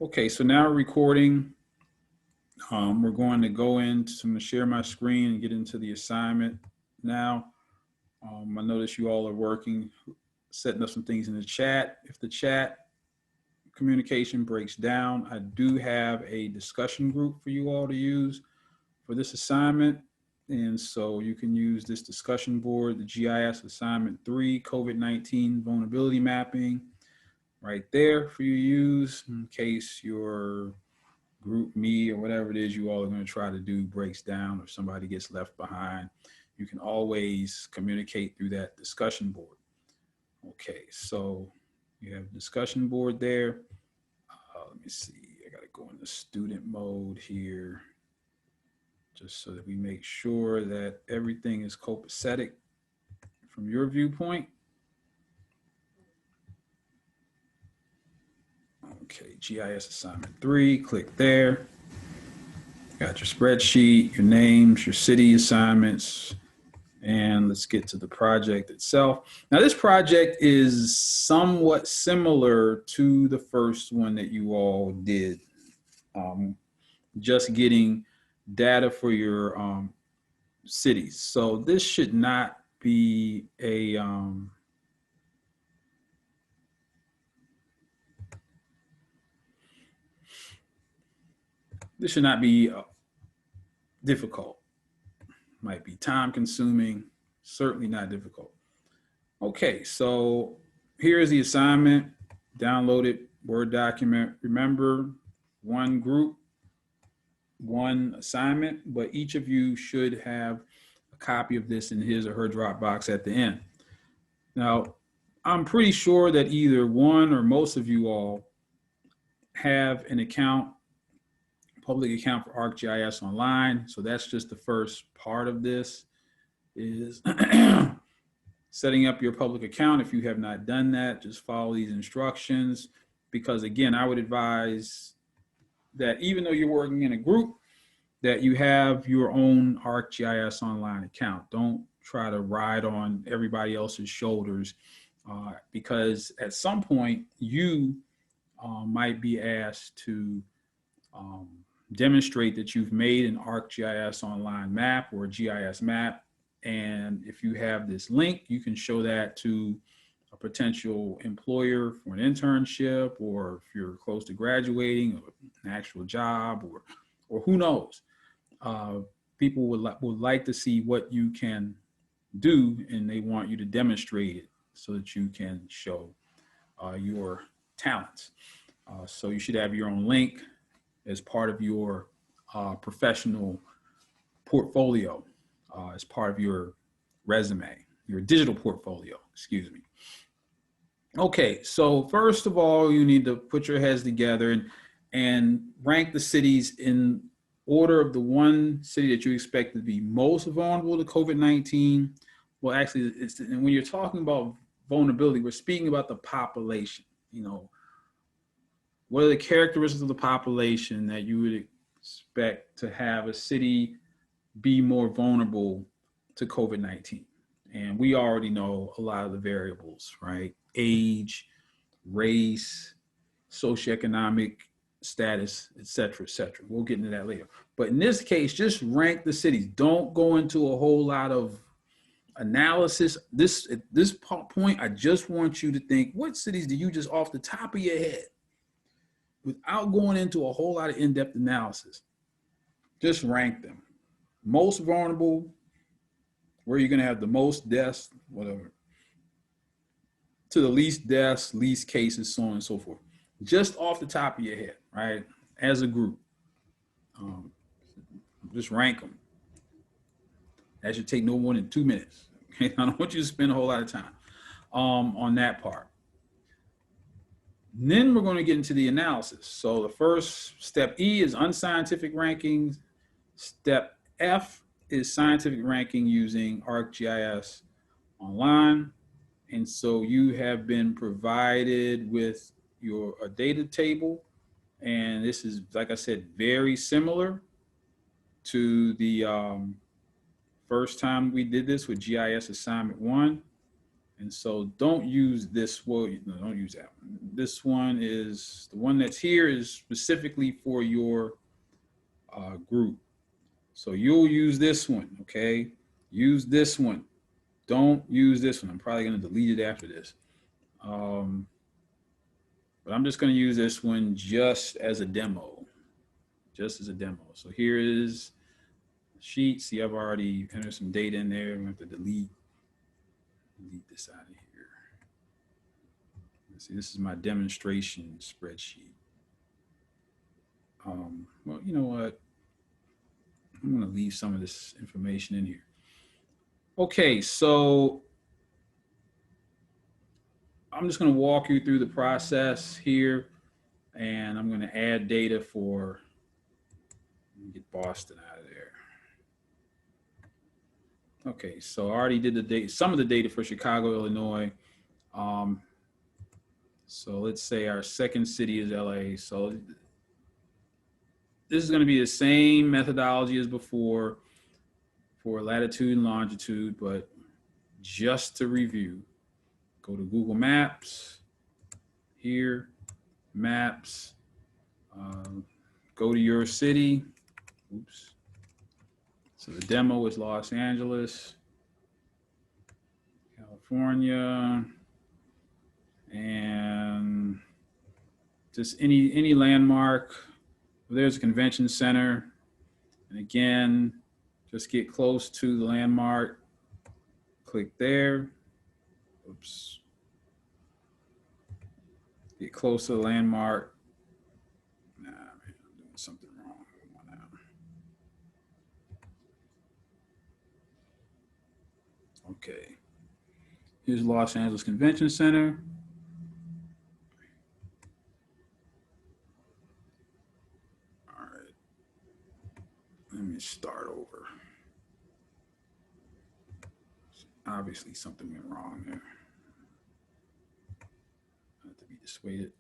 Okay, so now recording. We're going to go into, I'm going to share my screen and get into the assignment now. I notice you all are working, setting up some things in the chat. If the chat communication breaks down, I do have a discussion group for you all to use for this assignment. And so you can use this discussion board, the GIS assignment 3, COVID-19 vulnerability mapping, right there for you to use in case your group me or whatever it is you all are going to try to do breaks down or somebody gets left behind. You can always communicate through that discussion board. Okay, so you have discussion board there. Let me see, I got to go into student mode here just so that we make sure that everything is copacetic from your viewpoint. Okay, GIS assignment 3, click there. Got your spreadsheet, your names, your city assignments, and let's get to the project itself. Now this project is somewhat similar to the first one that you all did. Just getting data for your cities. So this should not be a, this should not be difficult. Might be time consuming, certainly not difficult. Okay, so here's the assignment. Download it, Word document. Remember, one group, one assignment, but each of you should have a copy of this in his or her Dropbox at the end. Now, I'm pretty sure that either one or most of you all have an account, public account for Arcgis Online. So that's just the first part of this is setting up your public account. If you have not done that, just follow these instructions, because again, I would advise that even though you're working in a group, that you have your own Arcgis Online account. Don't try to ride on everybody else's shoulders, because at some point you might be asked to demonstrate that you've made an Arcgis Online map or a GIS map. And if you have this link, you can show that to a potential employer for an internship, or if you're close to graduating, or an actual job, or who knows. People would like to see what you can do, and they want you to demonstrate it so that you can show your talents. So you should have your own link as part of your professional portfolio, as part of your resume, your digital portfolio, excuse me. Okay, so first of all, you need to put your heads together and rank the cities in order of the one city that you expect to be most vulnerable to COVID-19. Well, actually, and when you're talking about vulnerability, we're speaking about the population. You know, what are the characteristics of the population that you would expect to have a city be more vulnerable to COVID-19? And we already know a lot of the variables, right? Age, race, socioeconomic status, et cetera, et cetera. We'll get into that later. But in this case, just rank the cities. Don't go into a whole lot of analysis. At this point, I just want you to think, what cities do you just off the top of your head, without going into a whole lot of in-depth analysis, just rank them. Most vulnerable, where you're going to have the most deaths, whatever, to the least deaths, least cases, so on and so forth. Just off the top of your head, right? As a group, just rank them. That should take no more than 2 minutes. Okay? I don't want you to spend a whole lot of time on that part. And then we're going to get into the analysis. So the first step E is unscientific rankings. Step F is scientific ranking using Arcgis Online. And so you have been provided with a data table. And this is, like I said, very similar to the first time we did this with GIS assignment 1. And so don't use this, well, no, don't use that one. This one is, the one that's here is specifically for your group. So you'll use this one, okay? Use this one. Don't use this one. I'm probably gonna delete it after this. But I'm just gonna use this one just as a demo, So here is the sheet. See, I've already entered some data in there. I'm gonna have to delete this out of here. Let's see, this is my demonstration spreadsheet. Well, you know what? I'm gonna leave some of this information in here. Okay, so I'm just gonna walk you through the process here, and I'm gonna add data for, let me get Boston out of there. Okay, so I already did the data, some of the data for Chicago, Illinois. So let's say our second city is LA. So this is gonna be the same methodology as before for latitude and longitude, but just to review, go to Google Maps, here, Maps, go to your city. Oops. So the demo is Los Angeles, California, and just any landmark. There's a convention center. And again, just get close to the landmark, click there. Oops. Get close to the landmark. Nah, man, I'm doing something wrong. Come on now. Okay. Here's Los Angeles Convention Center. All right. Let me start over. Obviously, something went wrong there. I have to be dissuaded.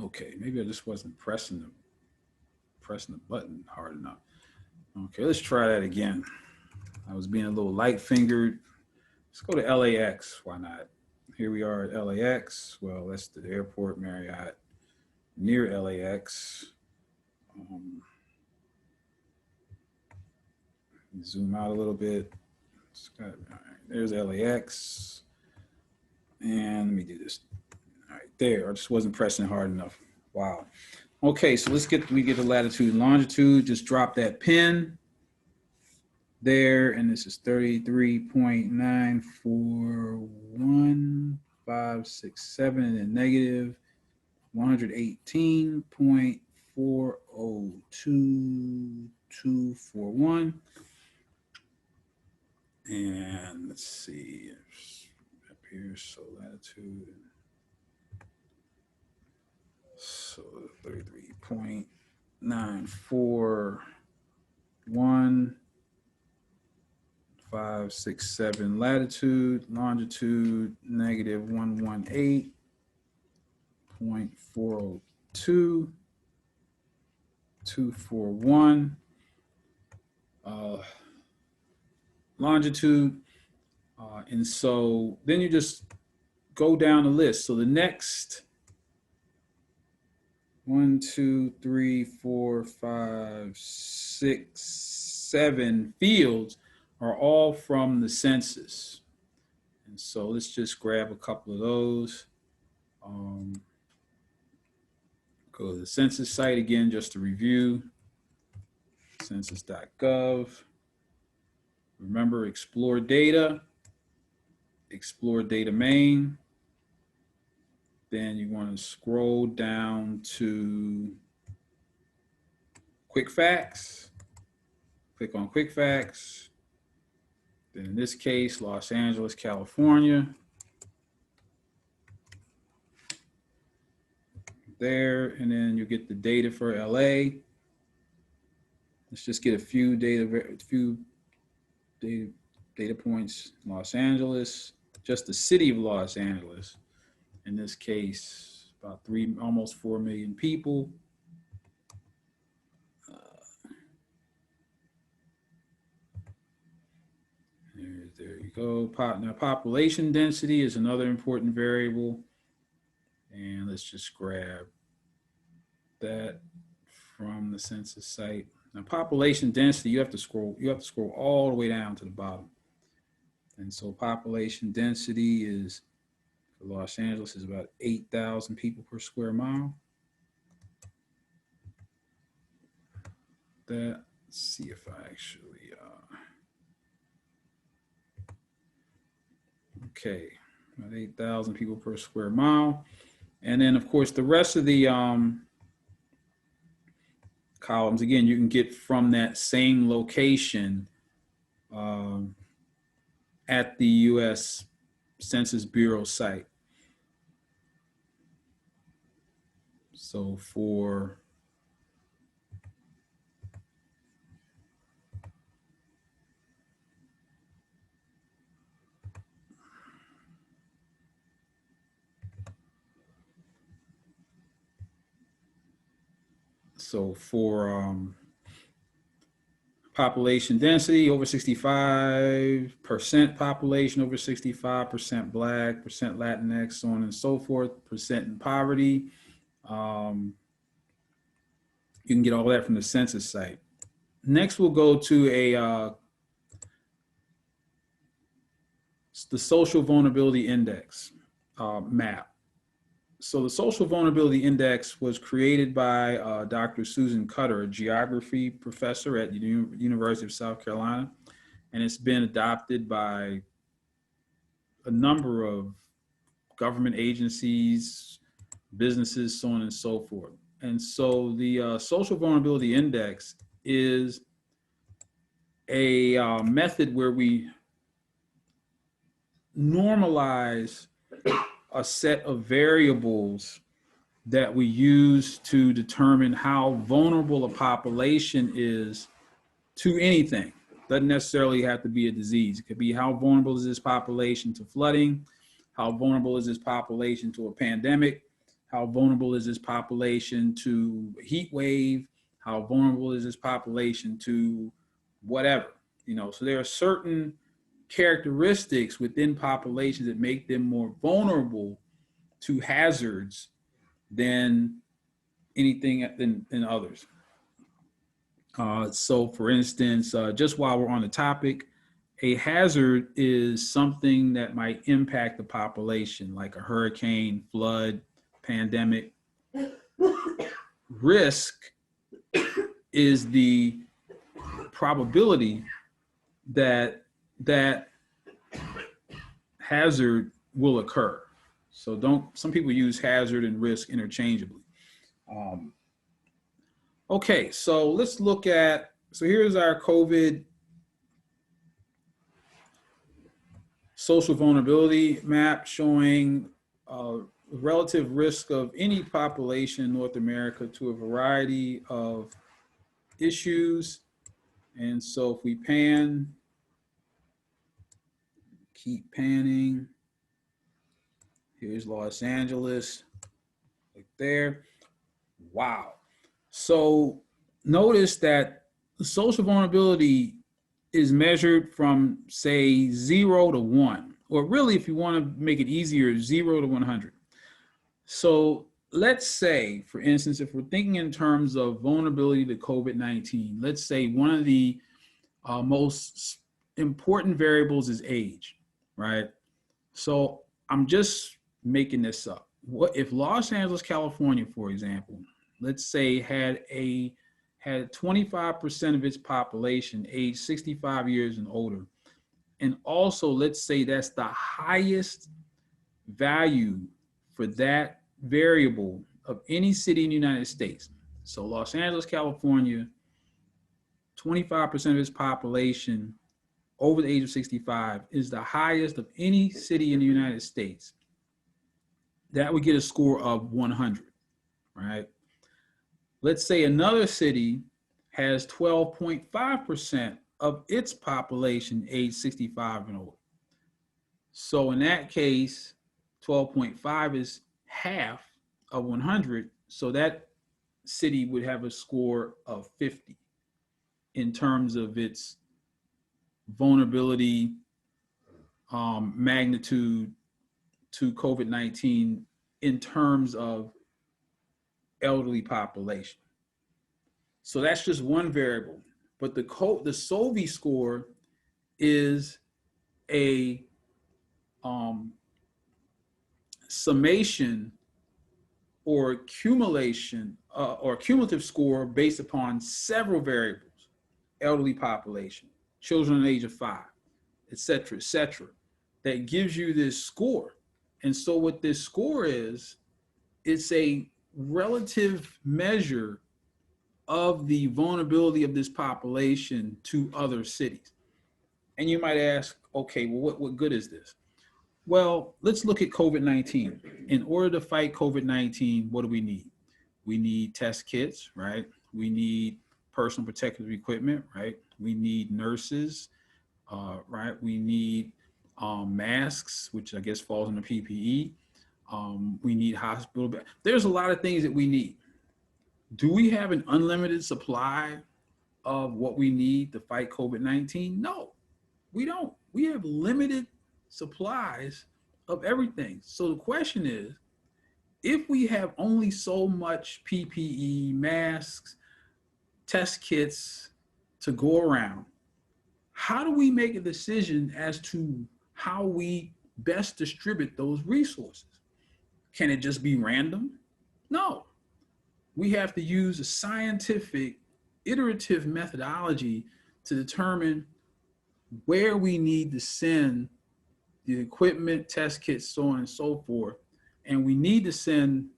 Okay, maybe I just wasn't pressing the button hard enough. Okay, let's try that again. I was being a little light fingered. Let's go to LAX. Why not? Here we are at LAX. Well, that's the airport Marriott near LAX. Zoom out a little bit. All right, there's LAX. And let me do this. All right, there. I just wasn't pressing hard enough. Wow. Okay, so we get the latitude and longitude. Just drop that pin there, and this is 33.941567 and negative 118.4022241. And let's see up here, so latitude. So 33.941.567 latitude, longitude negative 118.402.241. Longitude, and so then you just go down the list. So the next 1, 2, 3, 4, 5, 6, 7 fields are all from the census. And so let's just grab a couple of those. Go to the census site again, just to review, census.gov. Remember, explore data main. Then you want to scroll down to quick facts. Click on quick facts. Then in this case, Los Angeles, California. There, and then you get the data for LA. Let's just get a few data points. Los Angeles, just the city of Los Angeles. In this case, about almost 4 million people. There you go. Now, population density is another important variable. And let's just grab that from the census site. Now, population density, you have to scroll all the way down to the bottom. And so population density is, for Los Angeles, is about 8,000 people per square mile. Let's see if I actually, okay, about 8,000 people per square mile. And then of course, the rest of the columns, again, you can get from that same location at the US Census Bureau site. So for population density, over 65% population, over 65% Black, percent Latinx, so on and so forth, percent in poverty. You can get all that from the census site. Next, we'll go to the Social Vulnerability Index map. So the Social Vulnerability Index was created by Dr. Susan Cutter, a geography professor at the University of South Carolina, and it's been adopted by a number of government agencies, businesses, so on and so forth. And so the Social Vulnerability Index is a method where we normalize a set of variables that we use to determine how vulnerable a population is to anything. Doesn't necessarily have to be a disease. It could be how vulnerable is this population to flooding, how vulnerable is this population to a pandemic, how vulnerable is this population to a heat wave, how vulnerable is this population to whatever, so there are certain characteristics within populations that make them more vulnerable to hazards than anything than others. So for instance, just while we're on the topic, a hazard is something that might impact the population, like a hurricane, flood, pandemic. Risk is the probability that that hazard will occur. So some people use hazard and risk interchangeably. Okay, so let's look at, so here's our COVID social vulnerability map showing relative risk of any population in North America to a variety of issues. And so if we pan, keep panning, here's Los Angeles, right there. Wow. So notice that the social vulnerability is measured from, say, 0 to 1, or really, if you want to make it easier, 0 to 100. So let's say, for instance, if we're thinking in terms of vulnerability to COVID-19, let's say one of the most important variables is age, right? So I'm just making this up. What if Los Angeles, California, for example, let's say had 25% of its population aged 65 years and older, and also let's say that's the highest value for that variable of any city in the United States. So Los Angeles, California, 25% of its population over the age of 65 is the highest of any city in the United States. That would get a score of 100, right? Let's say another city has 12.5% of its population age 65 and older. So in that case, 12.5 is half of 100. So that city would have a score of 50 in terms of its vulnerability magnitude to COVID-19 in terms of elderly population. So that's just one variable. But the SOVI score is a summation or accumulation or cumulative score based upon several variables: elderly population, children under the age of 5, et cetera, that gives you this score. And so what this score is, it's a relative measure of the vulnerability of this population to other cities. And you might ask, okay, well, what good is this? Well, let's look at COVID-19. In order to fight COVID-19, what do we need? We need test kits, right? We need personal protective equipment, right? We need nurses, right? We need masks, which I guess falls under PPE. We need hospital beds. There's a lot of things that we need. Do we have an unlimited supply of what we need to fight COVID-19? No, we don't. We have limited supplies of everything. So the question is, if we have only so much PPE, masks, test kits to go around, how do we make a decision as to how we best distribute those resources? Can it just be random? No. We have to use a scientific, iterative methodology to determine where we need to send the equipment, test kits, so on and so forth. And we need to send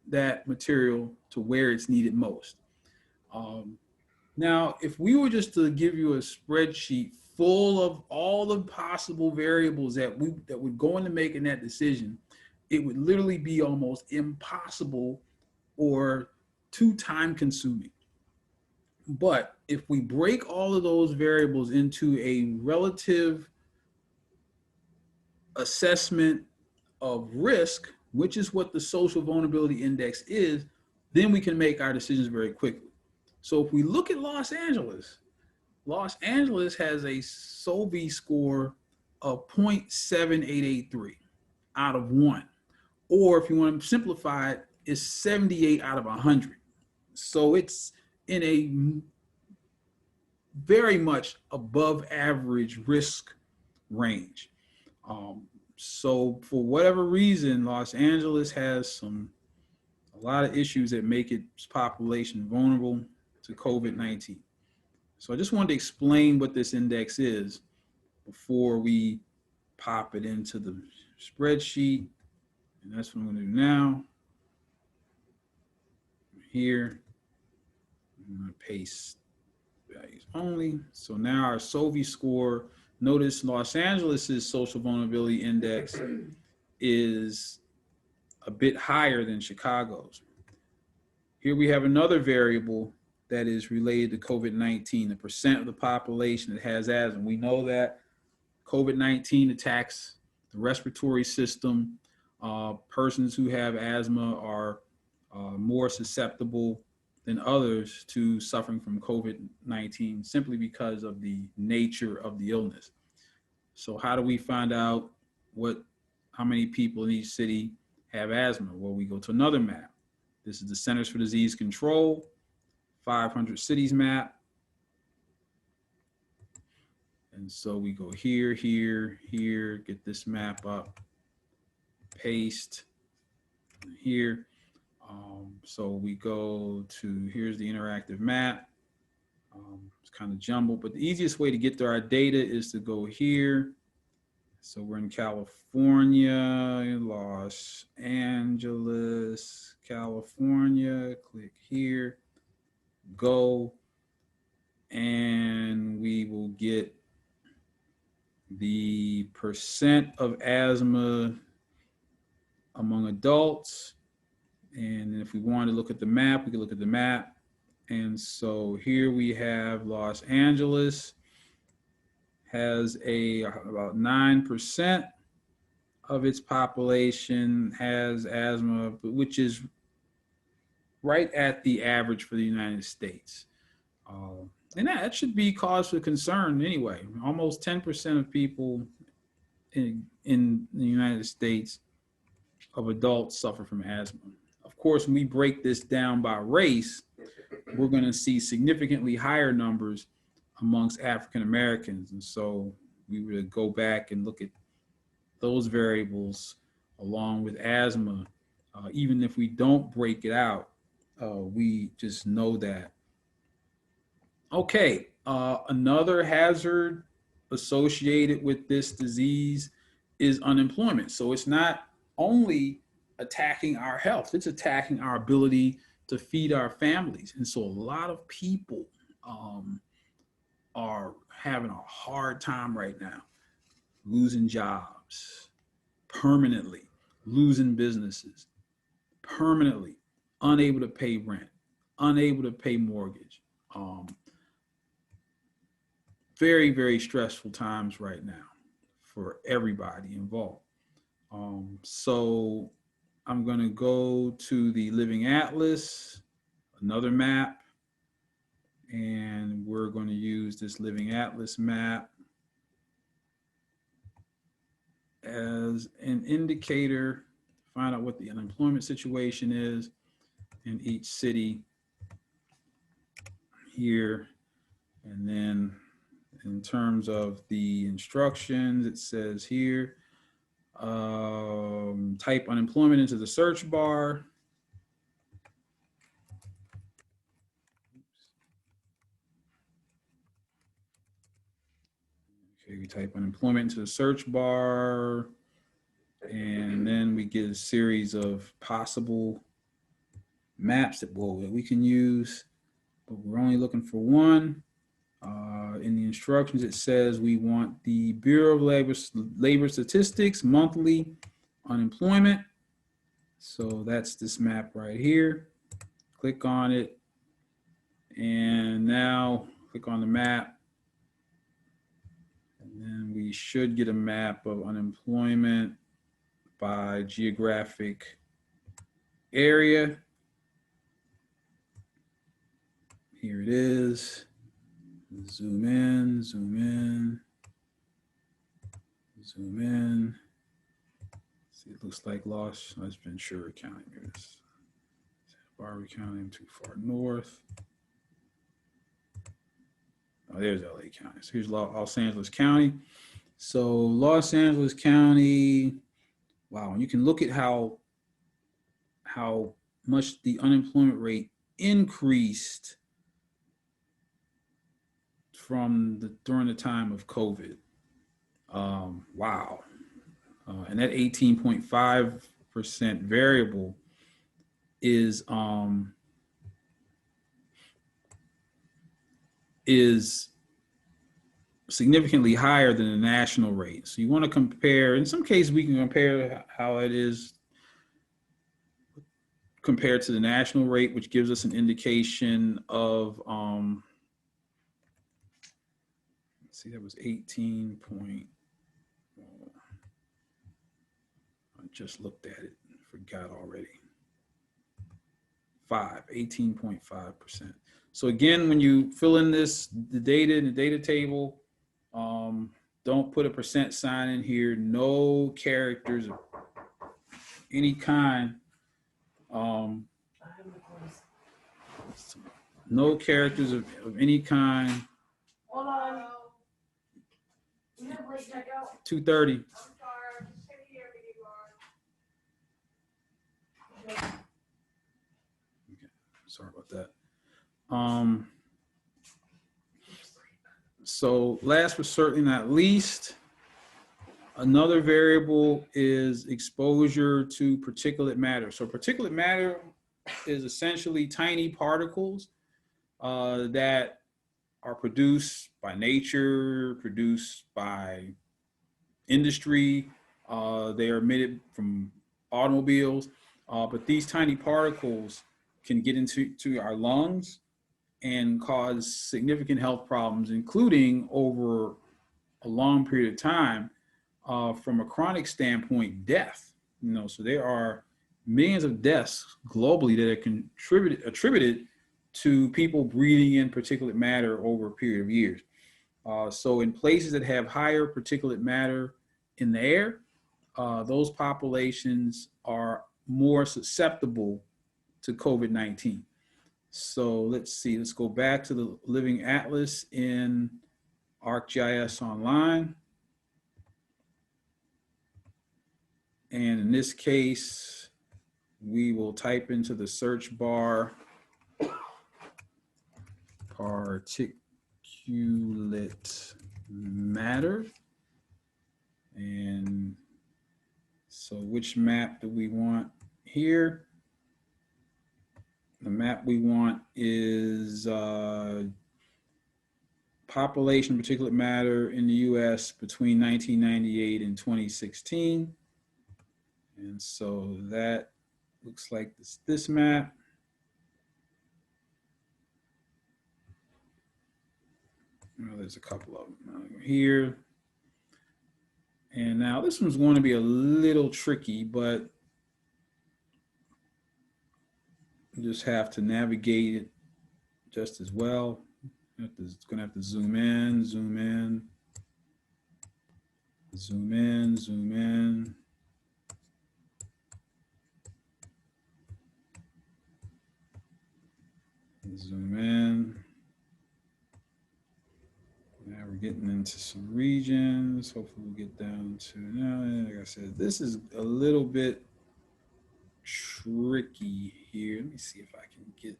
that material to where it's needed most. Now, if we were just to give you a spreadsheet full of all the possible variables that would go into making that decision, it would literally be almost impossible or too time consuming. But if we break all of those variables into a relative assessment of risk, which is what the social vulnerability index is, then we can make our decisions very quickly. So if we look at Los Angeles has a SOVI score of 0.7883 out of 1. Or if you want to simplify it, it's 78 out of 100. So it's in a very much above average risk range. So for whatever reason, Los Angeles has a lot of issues that make its population vulnerable to COVID-19. So I just wanted to explain what this index is before we pop it into the spreadsheet. And that's what I'm going to do now. Here, I'm going to paste values only. So now our SOVI score, notice Los Angeles's social vulnerability index is a bit higher than Chicago's. Here we have another variable that is related to COVID-19, the percent of the population that has asthma. We know that COVID-19 attacks the respiratory system. Persons who have asthma are more susceptible than others to suffering from COVID-19 simply because of the nature of the illness. So how do we find out how many people in each city have asthma? Well, we go to another map. This is the Centers for Disease Control 500 cities map. And so we go here, get this map up, paste here. So we go to, here's the interactive map. It's kind of jumbled, but the easiest way to get to our data is to go here. So we're in California, Los Angeles, California, click here, go, and we will get the percent of asthma among adults. And if we want to look at the map, we can look at the map. And so here we have Los Angeles has about 9% of its population has asthma, which is right at the average for the United States. And that should be cause for concern anyway. Almost 10% of people in the United States of adults suffer from asthma. Of course, when we break this down by race, we're going to see significantly higher numbers amongst African Americans. And so we would go back and look at those variables along with asthma. Even if we don't break it out, we just know that. Okay, another hazard associated with this disease is unemployment. So it's not only attacking our health, it's attacking our ability to feed our families. And so a lot of people are having a hard time right now, losing jobs permanently, losing businesses permanently, unable to pay rent, unable to pay mortgage. Very, very stressful times right now for everybody involved. So I'm going to go to the Living Atlas, another map, and we're going to use this Living Atlas map as an indicator, find out what the unemployment situation is in each city here. And then in terms of the instructions, it says here, type unemployment into the search bar. Okay, we type unemployment into the search bar, and then we get a series of possible maps that we can use, but we're only looking for one. In the instructions, it says we want the Bureau of Labor Statistics monthly unemployment. So that's this map right here. Click on it. And now click on the map. And then we should get a map of unemployment by geographic area. Here it is. Zoom in, zoom in, zoom in. See, it looks like Lost. That's Ventura County. There's Barbara County. I'm too far north. Oh, there's LA County. So here's Los Angeles County. So Los Angeles County. Wow, and you can look at how much the unemployment rate increased during the time of COVID. Wow. And that 18.5% variable is significantly higher than the national rate. So you want to compare, in some cases we can compare how it is compared to the national rate, which gives us an indication of, see, that was 18 point, I just looked at it, forgot already. 18.5%. So again, when you fill in the data in the data table, don't put a percent sign in here, no characters of any kind. No characters of any kind. Hold on. 2:30. Okay, sorry about that. So last but certainly not least, another variable is exposure to particulate matter. So particulate matter is essentially tiny particles that are produced by nature, produced by industry. They are emitted from automobiles, but these tiny particles can get into our lungs and cause significant health problems, including over a long period of time, from a chronic standpoint, death. So there are millions of deaths globally that are attributed to people breathing in particulate matter over a period of years. So in places that have higher particulate matter in the air, those populations are more susceptible to COVID-19. So let's see, let's go back to the Living Atlas in Arcgis Online. And in this case, we will type into the search bar particulate matter. And so which map do we want here? The map we want is population particulate matter in the US between 1998 and 2016. And so that looks like this map. Well, there's a couple of them here. And now this one's going to be a little tricky, but you just have to navigate it just as well. It's going to have to zoom in, zoom in, zoom in, zoom in. Zoom in. Now we're getting into some regions. Hopefully we'll get down to, now, like I said, this is a little bit tricky here. Let me see if I can get,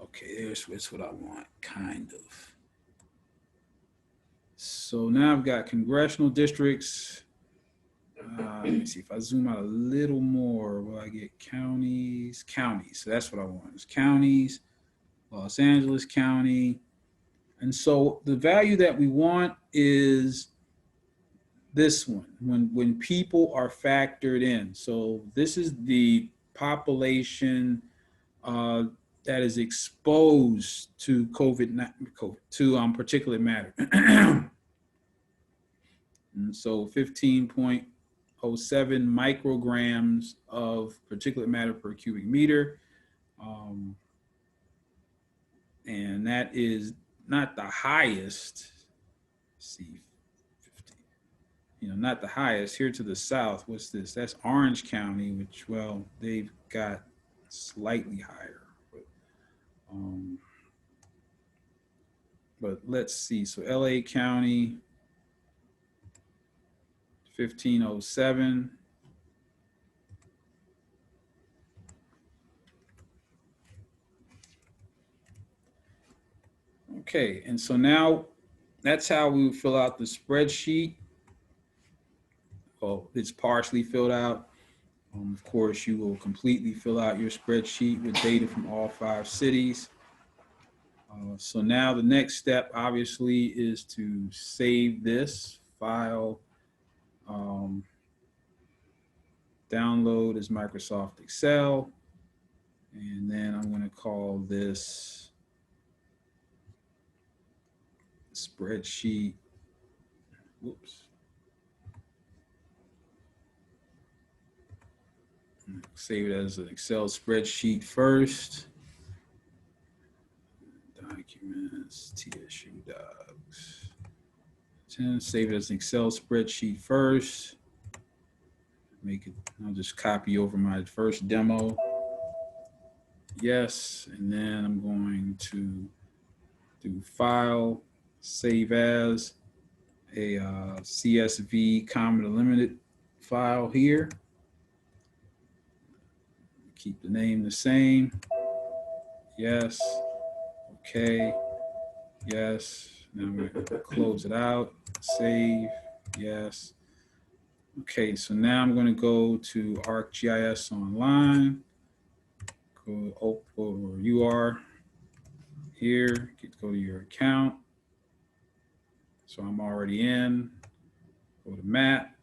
okay, there's what I want, kind of. So now I've got congressional districts. Let me see if I zoom out a little more, will I get counties? Counties, so that's what I want, is counties, Los Angeles County. And so the value that we want is this one, when people are factored in. So this is the population that is exposed to particulate matter. And so 15.07 micrograms of particulate matter per cubic meter. And that is not the highest. Let's see, 15, not the highest. Here to the south, what's this? That's Orange County, which, well, they've got slightly higher. But let's see, so LA County, 1507. Okay, and so now that's how we would fill out the spreadsheet. Well, it's partially filled out. Of course, you will completely fill out your spreadsheet with data from all 5 cities. So now the next step, obviously, is to save this file. Download as Microsoft Excel. And then I'm going to call this spreadsheet. Whoops. Save it as an Excel spreadsheet first. Documents, TSU docs. Save it as an Excel spreadsheet first. Make it, I'll just copy over my first demo. Yes, and then I'm going to do File, Save As, a CSV comma delimited file here. Keep the name the same. Yes. Okay. Yes. Now I'm going to close it out. Save. Yes. Okay, so now I'm going to go to Arcgis Online. Go where you are here. Go to your account. So I'm already in. Go to Map.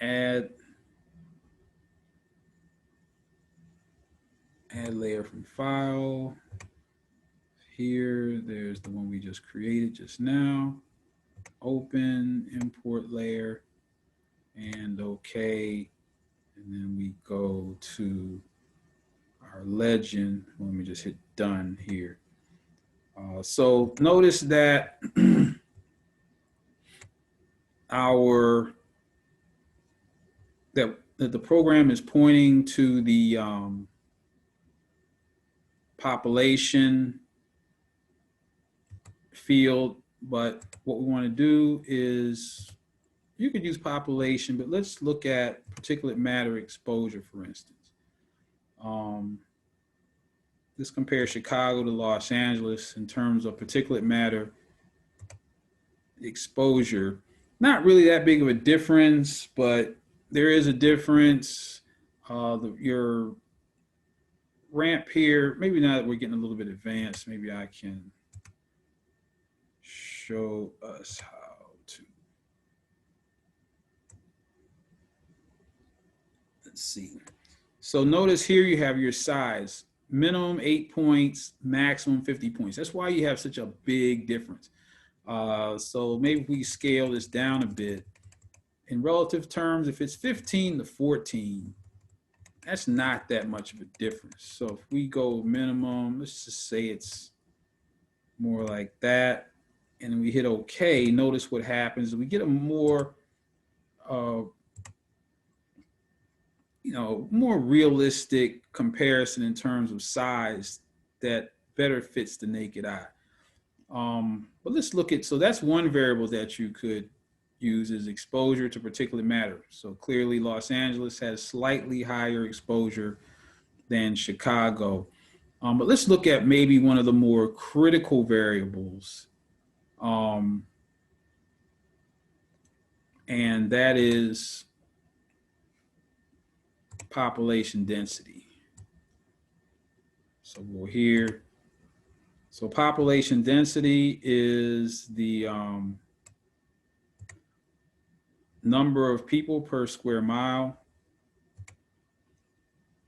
Add layer from file. Here, there's the one we just created just now. Open, import layer, and okay. And then we go to our legend. Let me just hit done here. So notice that that the program is pointing to the population field, but what we want to do is, you could use population, but let's look at particulate matter exposure, for instance. Let's compare Chicago to Los Angeles in terms of particulate matter exposure. Not really that big of a difference, but there is a difference. Your ramp here, maybe now that we're getting a little bit advanced, maybe I can show us how to. Let's see. So notice here you have your size, minimum 8 points, maximum 50 points. That's why you have such a big difference. So maybe we scale this down a bit. In relative terms, if it's 15 to 14, that's not that much of a difference. So if we go minimum, let's just say it's more like that, and we hit OK, notice what happens. We get a more, more realistic comparison in terms of size that better fits the naked eye. But let's look at, so that's one variable that you could use, is exposure to particulate matter. So clearly Los Angeles has slightly higher exposure than Chicago. But let's look at maybe one of the more critical variables, and that is population density. So we'll here. So population density is the number of people per square mile.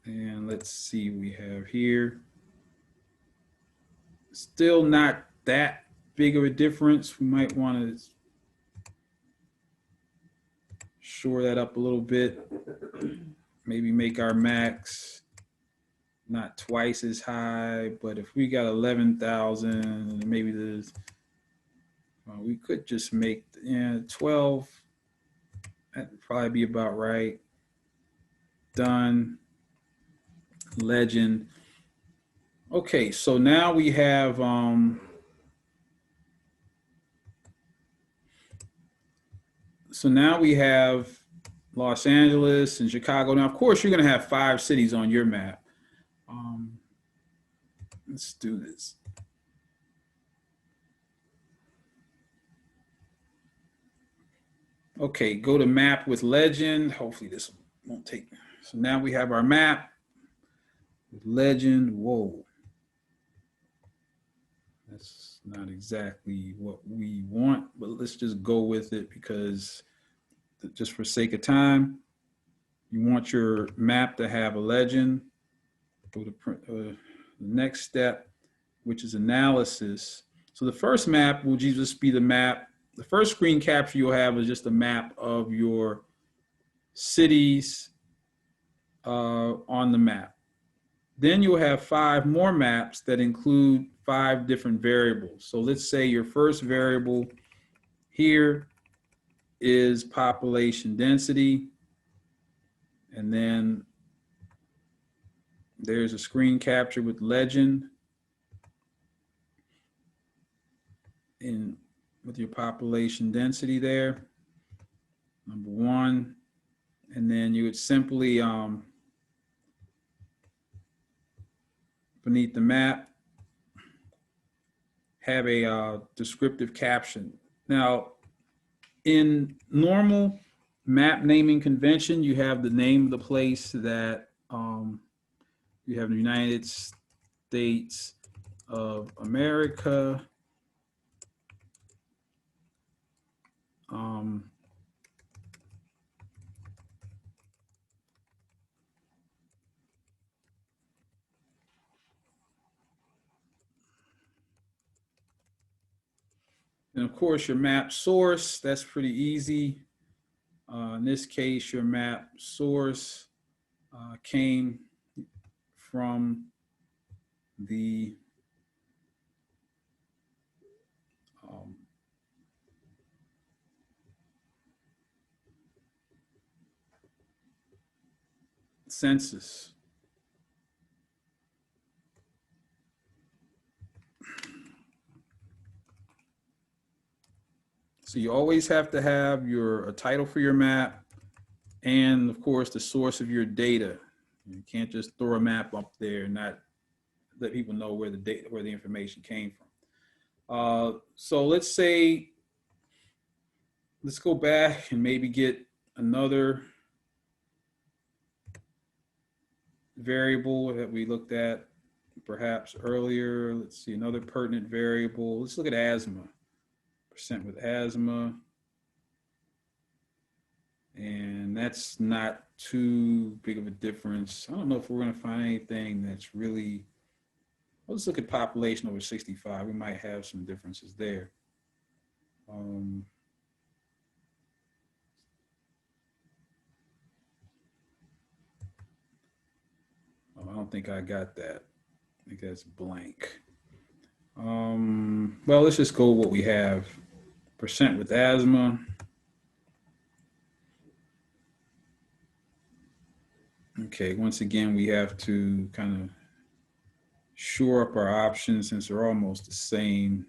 And let's see, we have here. Still not that big of a difference. We might want to shore that up a little bit. Maybe make our max not twice as high, but if we got 11,000, maybe there's, we could just make 12. That'd probably be about right. Done. Legend. Okay, so now we have Los Angeles and Chicago. Now, of course, you're going to have 5 cities on your map. Let's do this. Okay, go to map with legend. Hopefully this won't take. So now we have our map with legend. Whoa. That's not exactly what we want, but let's just go with it because just for sake of time, you want your map to have a legend. Go to the next step, which is analysis. So the first map will just be the map. The first screen capture you'll have is just a map of your cities on the map. Then you'll have 5 more maps that include 5 different variables. So let's say your first variable here is population density. And then there's a screen capture with legend with your population density there, number 1. And then you would simply, beneath the map, have a descriptive caption. Now, in normal map naming convention, you have the name of the place that you have the United States of America. And of course, your map source, that's pretty easy. In this case, your map source came from the Census. So you always have to have a title for your map, and of course the source of your data. You can't just throw a map up there and not let people know where the information came from. So let's go back and maybe get another variable that we looked at perhaps earlier. Let's see, another pertinent variable. Let's look at asthma, percent with asthma. And that's not too big of a difference. I don't know if we're going to find anything that's really, let's look at population over 65. We might have some differences there. I don't think I got that. I think that's blank. Well, let's just go with what we have. Percent with asthma. Okay, once again, we have to kind of shore up our options since they're almost the same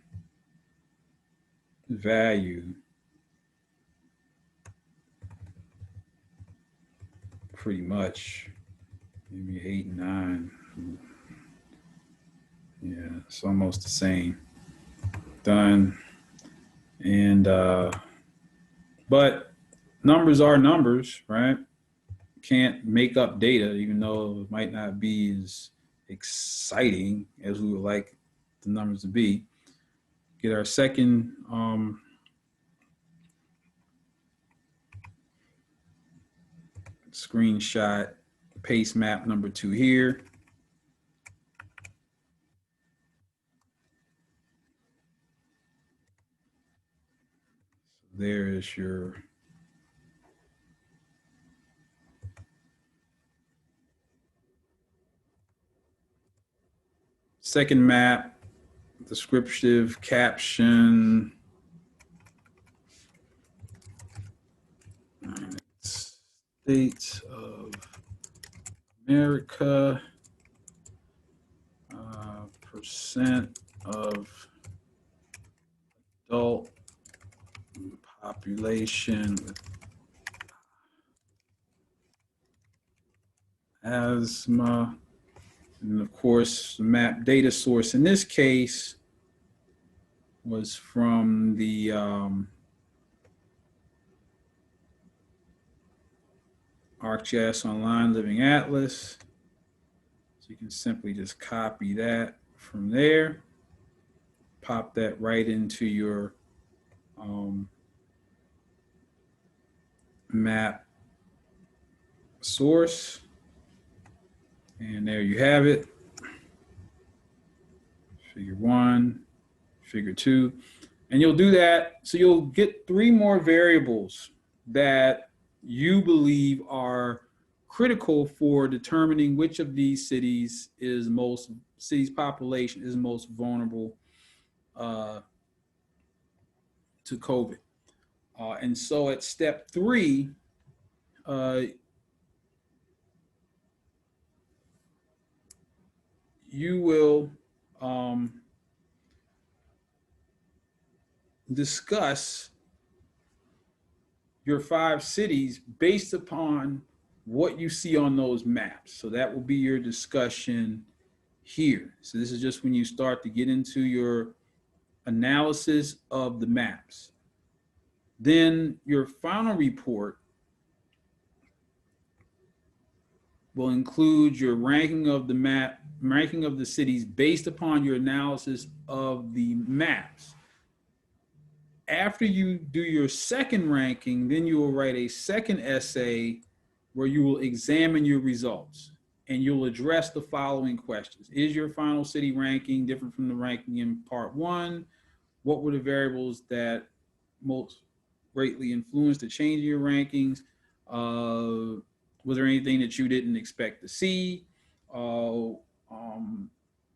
value. Pretty much. Maybe 8 and 9. Yeah, it's almost the same. Done. And but numbers are numbers, right? Can't make up data, even though it might not be as exciting as we would like the numbers to be. Get our second screenshot, paste map number 2 here. There is your second map, descriptive caption. States of America, percent of adult population with asthma. And of course, the map data source in this case was from the Arcgis Online Living Atlas. So you can simply just copy that from there, pop that right into your map source. And there you have it. Figure 1, figure 2. And you'll do that. So you'll get 3 more variables that you believe are critical for determining which of these cities population is most vulnerable to COVID. And so at step 3, you will discuss your 5 cities based upon what you see on those maps. So that will be your discussion here. So this is just when you start to get into your analysis of the maps. Then your final report will include your ranking of the cities based upon your analysis of the maps. After you do your second ranking, then you will write a second essay where you will examine your results and you'll address the following questions. Is your final city ranking different from the ranking in part 1? What were the variables that most greatly influenced the change in your rankings? Was there anything that you didn't expect to see?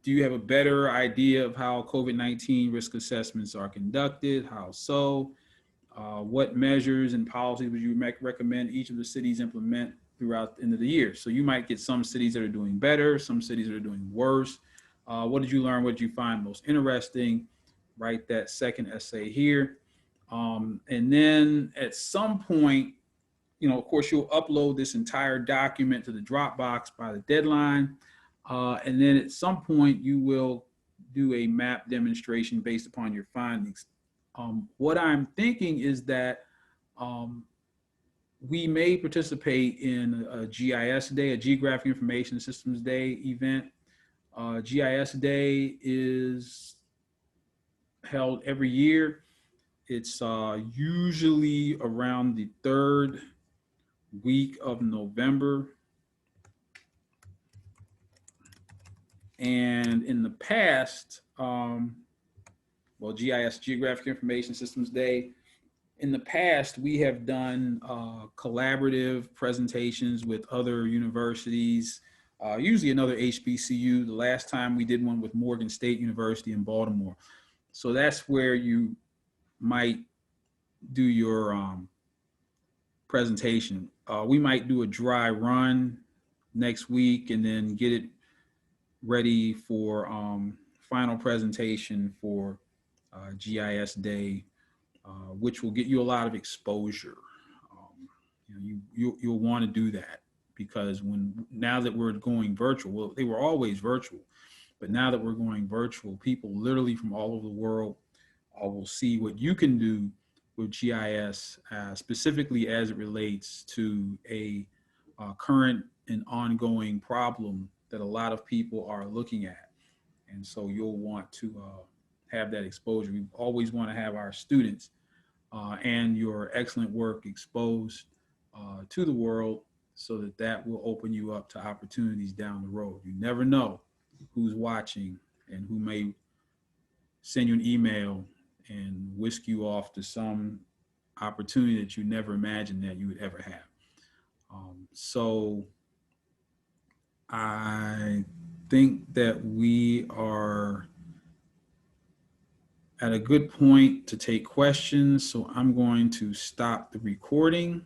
Do you have a better idea of how COVID-19 risk assessments are conducted? How so? What measures and policies would you recommend each of the cities implement throughout the end of the year? So you might get some cities that are doing better, some cities that are doing worse. What did you learn? What did you find most interesting? Write that second essay here. And then at some point, of course, you'll upload this entire document to the Dropbox by the deadline. And then at some point, you will do a map demonstration based upon your findings. What I'm thinking is that we may participate in a GIS day, a Geographic Information Systems Day event. GIS Day is held every year. It's usually around the third week of November. And in the past, GIS, Geographic Information Systems Day, in the past, we have done collaborative presentations with other universities, usually another HBCU. The last time we did one with Morgan State University in Baltimore. So that's where you might do your presentation. We might do a dry run next week and then get it ready for final presentation for GIS Day, which will get you a lot of exposure. You'll want to do that because now that we're going virtual, well, they were always virtual, but now that we're going virtual, people literally from all over the world will see what you can do with GIS, specifically as it relates to a current and ongoing problem that a lot of people are looking at. And so you'll want to have that exposure. We always want to have our students and your excellent work exposed to the world so that will open you up to opportunities down the road. You never know who's watching and who may send you an email and whisk you off to some opportunity that you never imagined that you would ever have. So I think that we are at a good point to take questions. So I'm going to stop the recording.